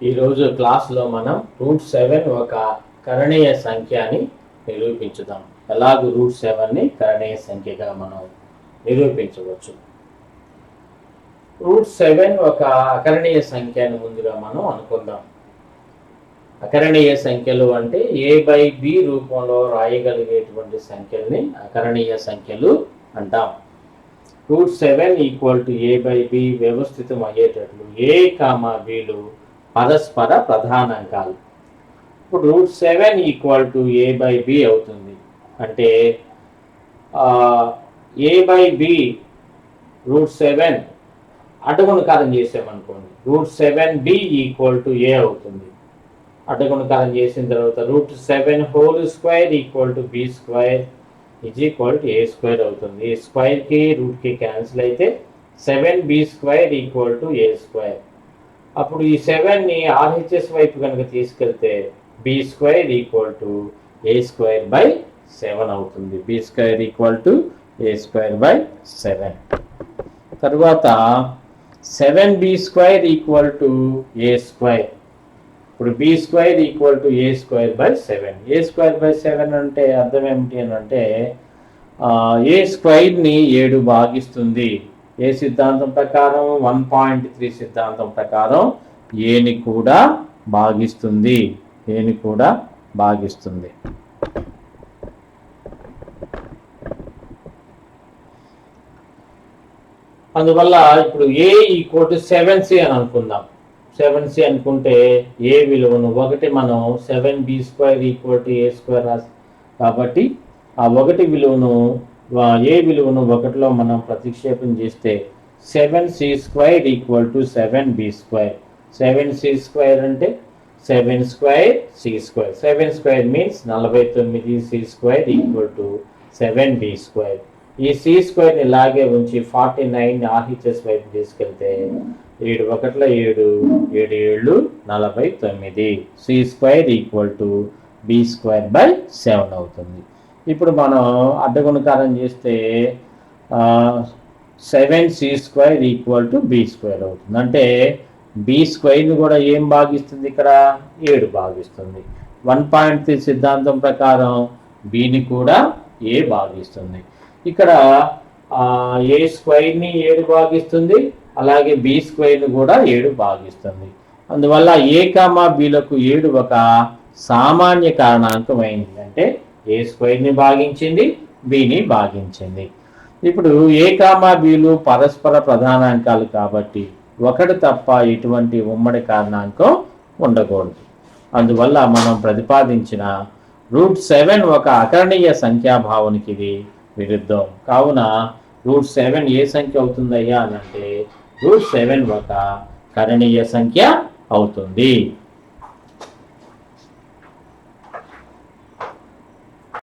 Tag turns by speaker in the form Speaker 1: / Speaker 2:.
Speaker 1: ఈరోజు క్లాస్లో మనం √7 ఒక కరణీయ సంఖ్య అని నిరూపించుదాం. ఎలాగూ √7ని కరణీయ సంఖ్యగా మనం నిరూపించవచ్చు. √7 ఒక అకరణీయ సంఖ్య అని ముందుగా మనం అనుకుందాం. అకరణీయ సంఖ్యలు అంటే a/b రూపంలో రాయగలిగేటువంటి సంఖ్యల్ని అకరణీయ సంఖ్యలు అంటాం. √7 a/b వ్యవస్థితం అయ్యేటట్లు a, bలు పరస్పర ప్రధానాంకాలు. ఇప్పుడు √7 a/b అవుతుంది. అంటే a/b √7 అడ్డగుణకారం చేసామనుకోండి, √7b a అవుతుంది. అడ్డగుణకారం చేసిన తర్వాత √7² b² a² అవుతుంది. a స్క్వేర్కి రూట్కి క్యాన్సిల్ అయితే 7b² a². అప్పుడు ఈ 7ని RHS వైపు కనుక తీసుకెళ్తే b² a²/7 అవుతుంది. b² a²/7. తర్వాత 7b² a². ఇప్పుడు b² a²/7. a²/7 అంటే అర్థం ఏమిటి అని అంటే a²ని 7 భాగిస్తుంది. ఏ సిద్ధాంతం ప్రకారం? 1.3 సిద్ధాంతం ప్రకారం ఏని కూడా భాగిస్తుంది. అందువల్ల ఇప్పుడు a 7c అని అనుకుందాం. 7c అనుకుంటే ఏ విలువను 1 మనం 7b² a² రాసి, కాబట్టి ఆ 1 విలువను ఏ విలువను 1లో మనం ప్రతిక్షేపం చేస్తే 7c² 7b². 7c² అంటే 7²c². 7² మీన్స్ 49. c² 7b². ఈ c²ని ఇలాగే ఉంచి 49 RHS వైపు తీసుకెళ్తే 7 1 7, 7 7 49. c² b²/7 అవుతుంది. ఇప్పుడు మనం అడ్డగుణకారం చేస్తే 7c² b² అవుతుంది. అంటే b²ని కూడా ఏం భాగిస్తుంది? ఇక్కడ 7 భాగిస్తుంది. 1.3 సిద్ధాంతం ప్రకారం bని కూడా a భాగిస్తుంది. ఇక్కడ a²ని 7 భాగిస్తుంది, అలాగే b²ని కూడా 7 భాగిస్తుంది. అందువల్ల a, bలకు 7 ఒక సామాన్య కారణాంకం అయింది. అంటే a²ని భాగించింది, bని భాగించింది. ఇప్పుడు a, bలు పరస్పర ప్రధానాంకాలు కాబట్టి 1 తప్ప ఎటువంటి ఉమ్మడి కారణాంకం ఉండకూడదు. అందువల్ల మనం ప్రతిపాదించిన √7 ఒక అకరణీయ సంఖ్యాభావానికి ఇది విరుద్ధం. కావున √7 ఏ సంఖ్య అవుతుందయ్యా అని అంటే √7 ఒక కరణీయ సంఖ్య అవుతుంది.